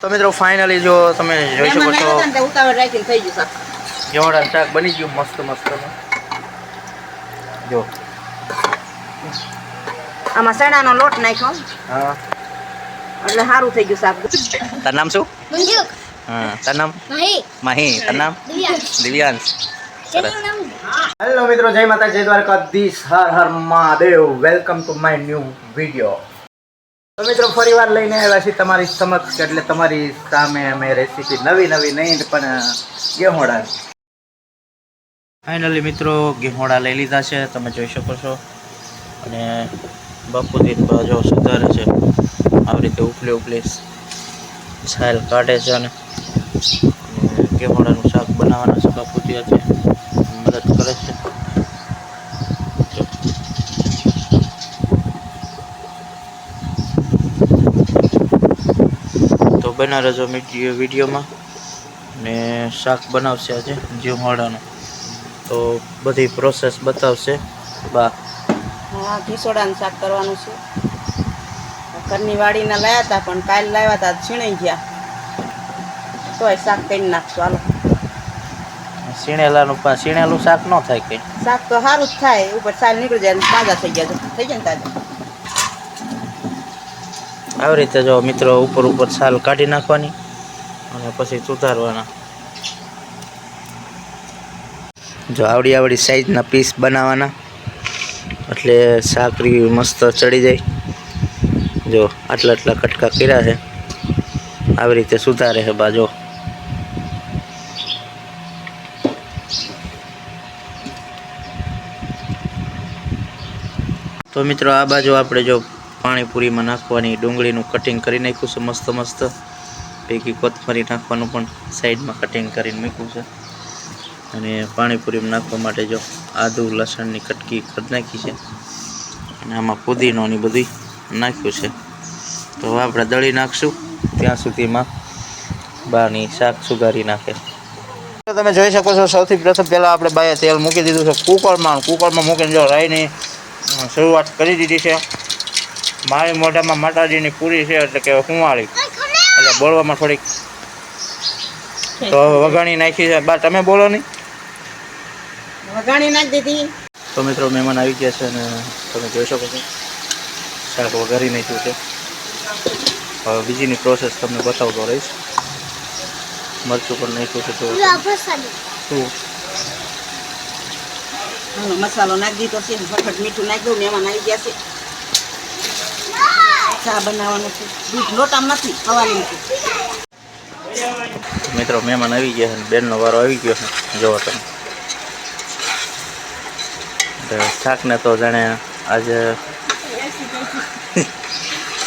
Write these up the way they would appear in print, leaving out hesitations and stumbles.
તો મિત્રો ફાઇનલી જો તમે જોઈ શકો છો ગેવડાનું શાક બની ગયું મસ્ત મસ્ત જો આમાં ચણાનો લોટ નાખ્યો હા એટલે સારું થઈ ગયું શાક. તારું નામ શું? મંજુક. હા તારું નામ? માહી. માહી. તારું નામ? દિવ્યાંશ. દિવ્યાંશ. ચેનલ નામ હેલો મિત્રો, જય માતા, જય દ્વારકાધીશ, હર હર Mahadev. Welcome to my new video. તો મિત્રો ફરી વાર લઈને આવ્યા છીએ તમારી સમક્ષ, એટલે તમારી સામે અમે રેસીપી નવી નહીં પણ ગેહોડા. ફાઇનલી મિત્રો ગેહોડા લઈ લીધા છે, તમે જોઈ શકો છો. અને બાપુદીન જો સુધારે છે, આવી રીતે ઉપલે છાલ કાઢે છે અને ગેહોડાનું શાક બનાવવાના છે. બાપુજી છે મદદ કરે છે. તો બના રહેજો વિડીયોમાં. ને શાક બનાવશે આજે ગેહોડાનું, તો બધી પ્રોસેસ બતાવશે બા. હા, ઘીસોડાનું શાક કરવાનું છે. ઘરની વાડીના લાવ્યા હતા, પણ કાલ લાવ્યા હતા છીણાઈ ગયા, તોય શાક કરી નાખશું. હાલો, સીણેલું શાક ન થાય કંઈ. શાક તો સારું જ થાય, ઉપર સાલ નીકળી જાય, તાજા થઈ જાય ને તાજા. આવી રીતે જો મિત્રો ઉપર છાલ કાઢી નાખવાની અને પછી સુધારવાના. જો આવડી સાઈઝના પીસ બનાવવાના, એટલે સાકરી મસ્ત ચડી જાય. જો આટલા કટકા કર્યા છે, આવી રીતે સુધારે છે બાજો. તો મિત્રો આ બાજુ આપણે જો પાણીપુરીમાં નાખવાની ડુંગળીનું કટિંગ કરી નાખ્યું છે મસ્ત. પૈકી કોથમરી નાખવાનું પણ સાઈડમાં કટિંગ કરીને મૂક્યું છે. અને પાણીપુરીમાં નાખવા માટે જો આદુ લસણની કટકી કરી નાખી છે, અને આમાં પુદીનોની બધી નાખ્યું છે. તો આપણે દળી નાખશું, ત્યાં સુધીમાં બાની શાક સુધારી નાખે. તમે જોઈ શકો છો, સૌથી પ્રથમ પહેલાં આપણે બાએ તેલ મૂકી દીધું છે કુકરમાં મૂકીને જો રાઈની શરૂઆત કરી દીધી છે. મારી મોઢામાં માતાજીની પૂરી છે, એટલે કે હુંવાળી, એટલે બોલવામાં થોડીક તો વઘાણી નાખી છે. બા તમે બોલો નહીં. વઘાણી નાખી દીધી. તો મિત્રો મહેમાન આવી ગયા છે, અને તમે જોઈ શકો છો શાક વઘારી નાખ્યું છે. હવે બીજીની પ્રોસેસ તમને બતાવતો રહીશ. મરચું પણ નાખ્યું છે. તો શું મસાલો નાખી દીધો છે, ફટફટ મીઠું નાખી દઉં. મહેમાન આવી ગયા છે, ચા બનાવવાનું છે. દૂધ લોટામાં નથી, હવાની નથી. મિત્રો મહેમાન આવી ગયા છે, બેનનો વારો આવી ગયો છે. જોવો તમે શાકને તો જાણે આજે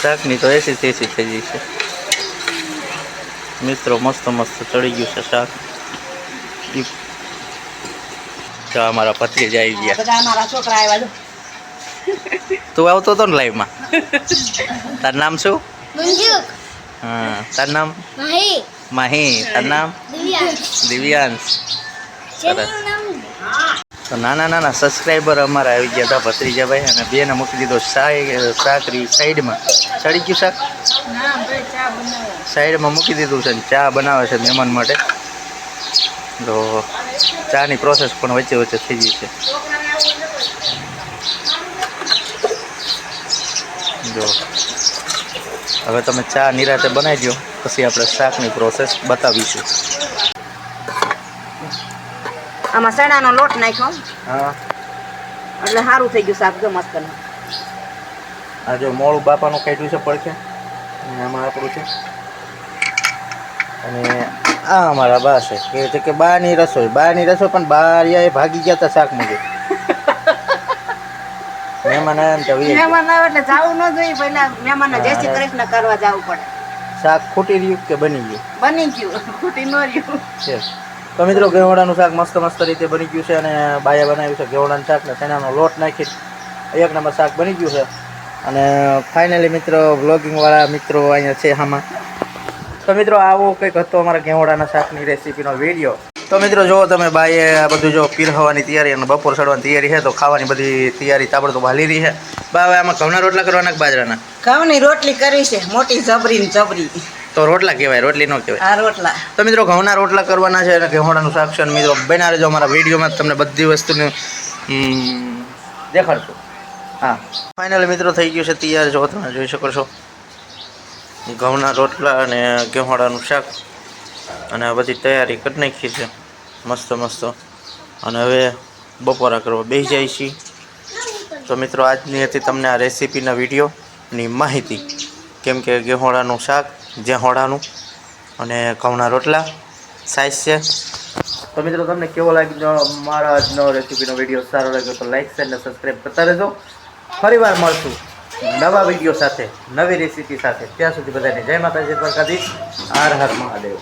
શાકની તો એસી થઈ ગઈ છે મિત્રો. મસ્ત ચડી ગયું છે શાક. તો અમારા ભત્રીજા આવી ગયા. બધા અમારા છોકરા આવ્યા. તું આવતો હતો ને લાઈવમાં. તારું નામ શું? મંજુક. હા તારું નામ? માહી. માહી. તારું નામ? દિવ્યાંશ. ચેનલ નામ તો નાના સબસ્ક્રાઈબર અમારા આવી ગયા હતા ભત્રીજાભાઈ, અને બેને મૂકી દીધો સાકરી સાઈડમાં. ચડી ગયું શાક સાઈડમાં મૂકી દીધું છે, ચા બનાવે છે મહેમાન માટે. તો ચાની પ્રોસેસ પણ વચ્ચે થઈ ગઈ છે. જો હવે તમે ચા નિરાતે બનાવી દો, પછી આપણે શાકની પ્રોસેસ બતાવીશું. આમાં ચણાનો લોટ નાખ્યો, હા એટલે સારું થઈ ગયું શાક. જો મસ્ત. આ જો મોળું બાપાનું કાઢ્યું છે પડખે, અને આમાં આપણું છે. અને આ અમારા બા છે, કહે છે કે બાની રસોઈ પણ બારિયાએ ભાગી ગયા હતા શાક મૂકી. મહેમાન આવ્યા એટલે જવું ન જોઈએ, પહેલા મહેમાનને જય શ્રી કૃષ્ણ કરવા જવું પડે. શાક ખૂટી રહ્યું કે બની ગયું? બની ગયું, ખૂટી ન રહ્યું છે. તો મિત્રો ગેહોડાનું શાક મસ્ત રીતે બની ગયું છે, અને બાયા બનાવ્યું છે ગેહોડાનું શાક ને ચણાનો લોટ નાખી એક નંબર શાક બની ગયું છે. અને ફાઇનલી મિત્રો વ્લોગિંગવાળા મિત્રો અહીંયા છે આમાં. તો મિત્રો આવો કંઈક હતો અમારા ગેહોડાના શાકની રેસીપીનો વિડીયો. તો મિત્રો જો તમે બાઈએ આ બધું જો પીરહવાની તૈયારી અને બપોર ચડવાની તૈયારી છે, તો ખાવાની બધી તૈયારી તાબડતોબ હાલી રહી છે. બા હવે આમાં ઘઉંના રોટલા કરવાના કે બાજરાના? ઘઉંની રોટલી કરવી છે, મોટી જબરી. તો રોટલા કહેવાય, રોટલી ન કહેવાય. આ રોટલા તો મિત્રો ઘઉંના રોટલા કરવાના છે અને ઘેહોડાનું શાક છે અને મિત્રો બના રહેજો અમારા વિડીયોમાં તમને બધી વસ્તુને દેખાડશું. હા ફાઇનલી મિત્રો થઈ ગયું છે તૈયાર, જો તમે જોઈ શકો છો ઘઉંના રોટલા અને ઘેહોડાનું શાક અને આ બધી તૈયારી કરી નાખી છે મસ્ત મસ્ત. અને હવે બપોરા કરવા બેસી જાય છીએ. તો મિત્રો આજની હતી તમને આ રેસીપીના વિડીયોની માહિતી, કેમ કે ઘેહોડાનું શાક જેહોડાનું અને ઘઉંના રોટલા સાઈઝ છે. તો મિત્રો તમને કેવો લાગ્યો મારા આજનો રેસીપીનો વિડીયો? સારો લાગ્યો તો લાઈક શેર અને સબસ્ક્રાઈબ કરતા રહેજો. ફરીવાર મળશું નવા વિડીયો સાથે, નવી રેસીપી સાથે. ત્યાં સુધી બધાને જય માતાજી, દ્વારકાધીશ, હર હર મહાદેવ.